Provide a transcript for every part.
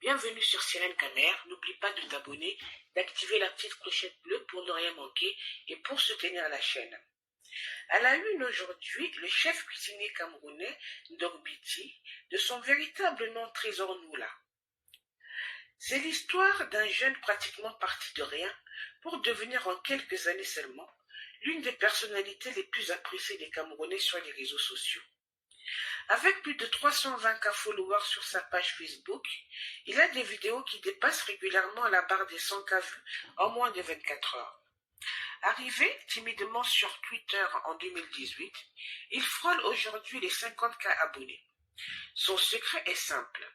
Bienvenue sur Sirène Camer. N'oublie pas de t'abonner, d'activer la petite clochette bleue pour ne rien manquer et pour soutenir la chaîne. À la une aujourd'hui, le chef cuisinier camerounais Dogbiti, de son véritable nom Trésor Noula. C'est l'histoire d'un jeune pratiquement parti de rien pour devenir en quelques années seulement l'une des personnalités les plus appréciées des Camerounais sur les réseaux sociaux. Avec plus de 320K followers sur sa page Facebook, il a des vidéos qui dépassent régulièrement la barre des 100K vues en moins de 24 heures. Arrivé timidement sur Twitter en 2018, il frôle aujourd'hui les 50K abonnés. Son secret est simple.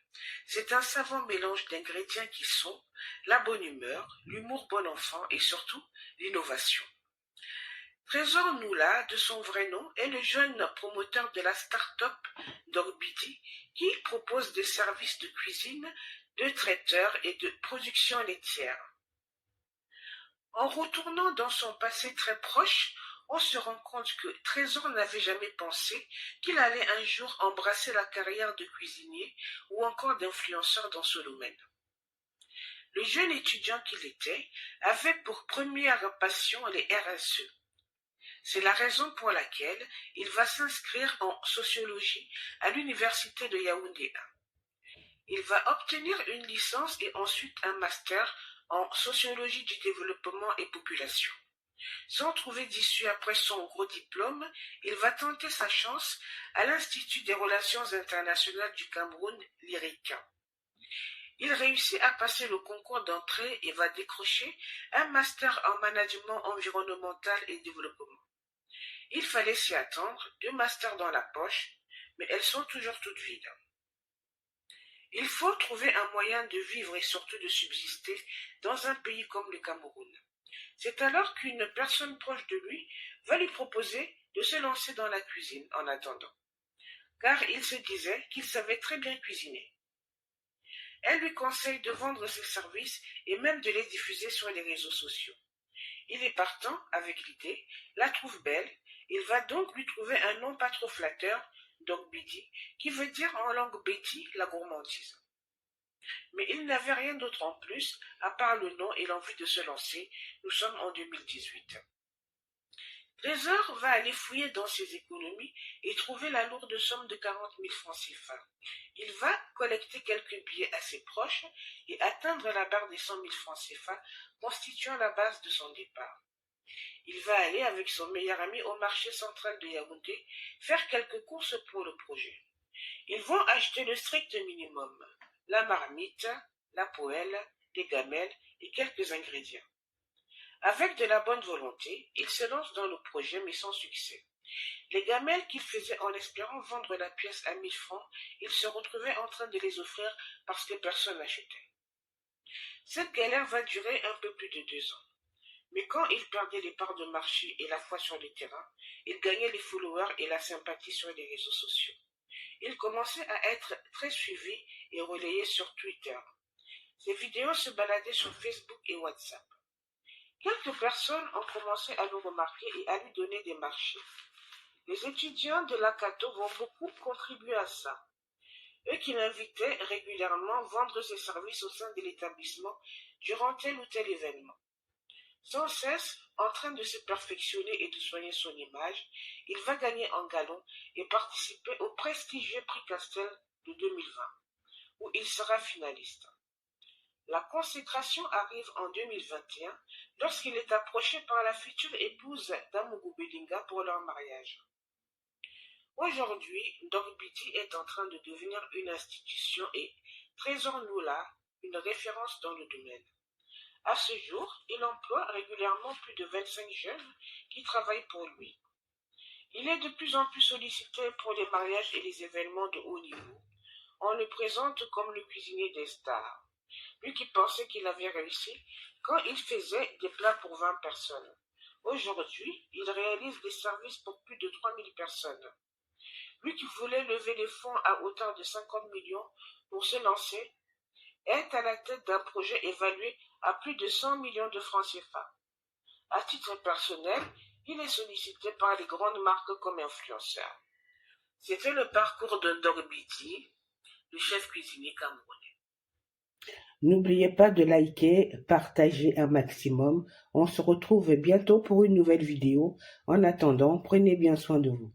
C'est un savant mélange d'ingrédients qui sont la bonne humeur, l'humour bon enfant et surtout l'innovation. Trésor Noula, de son vrai nom, est le jeune promoteur de la start-up Dogbiti qui propose des services de cuisine, de traiteur et de production laitière. En retournant dans son passé très proche, on se rend compte que Trésor n'avait jamais pensé qu'il allait un jour embrasser la carrière de cuisinier ou encore d'influenceur dans ce domaine. Le jeune étudiant qu'il était avait pour première passion les RSE. C'est la raison pour laquelle il va s'inscrire en sociologie à l'université de Yaoundé 1. Il va obtenir une licence et ensuite un master en sociologie du développement et population. Sans trouver d'issue après son gros diplôme, il va tenter sa chance à l'Institut des Relations internationales du Cameroun, l'IRICA. Il réussit à passer le concours d'entrée et va décrocher un master en management environnemental et développement. Il fallait s'y attendre, 2 masters dans la poche, mais elles sont toujours toutes vides. Il faut trouver un moyen de vivre et surtout de subsister dans un pays comme le Cameroun. C'est alors qu'une personne proche de lui va lui proposer de se lancer dans la cuisine en attendant, car il se disait qu'il savait très bien cuisiner. Elle lui conseille de vendre ses services et même de les diffuser sur les réseaux sociaux. Il est partant avec l'idée, la trouve belle, il va donc lui trouver un nom pas trop flatteur, Dogbiti, qui veut dire en langue béti la gourmandise. Mais il n'avait rien d'autre en plus, à part le nom et l'envie de se lancer. Nous sommes en 2018. Trésor va aller fouiller dans ses économies et trouver la lourde somme de 40 000 francs CFA. Il va collecter quelques billets assez proches et atteindre la barre des 100 000 francs CFA, constituant la base de son départ. Il va aller avec son meilleur ami au marché central de Yaoundé faire quelques courses pour le projet. Ils vont acheter le strict minimum, la marmite, la poêle, les gamelles et quelques ingrédients. Avec de la bonne volonté, il se lance dans le projet mais sans succès. Les gamelles qu'il faisait en espérant vendre la pièce à 1000 francs, il se retrouvait en train de les offrir parce que personne n'achetait. Cette galère va durer un peu plus de 2 ans. Mais quand il perdait les parts de marché et la foi sur le terrain, il gagnait les followers et la sympathie sur les réseaux sociaux. Il commençait à être très suivi et relayé sur Twitter. Ses vidéos se baladaient sur Facebook et WhatsApp. Quelques personnes ont commencé à le remarquer et à lui donner des marchés. Les étudiants de l'Akato vont beaucoup contribuer à ça. Eux qui l'invitaient régulièrement vendre ses services au sein de l'établissement durant tel ou tel événement. Sans cesse en train de se perfectionner et de soigner son image, il va gagner en galon et participer au prestigieux prix Castel de 2020, où il sera finaliste. La consécration arrive en 2021 lorsqu'il est approché par la future épouse d'Amougou Belinga pour leur mariage. Aujourd'hui, Dogbiti est en train de devenir une institution et Trésor Noula une référence dans le domaine. À ce jour, il emploie régulièrement plus de 25 jeunes qui travaillent pour lui. Il est de plus en plus sollicité pour les mariages et les événements de haut niveau. On le présente comme le cuisinier des stars. Lui qui pensait qu'il avait réussi quand il faisait des plats pour 20 personnes. Aujourd'hui, il réalise des services pour plus de 3000 personnes. Lui qui voulait lever les fonds à hauteur de 50 millions pour se lancer, est à la tête d'un projet évalué à plus de 100 millions de francs CFA. À titre personnel, il est sollicité par les grandes marques comme influenceur. C'était le parcours de Dogbiti, le chef cuisinier camerounais. N'oubliez pas de liker, partager un maximum. On se retrouve bientôt pour une nouvelle vidéo. En attendant, prenez bien soin de vous.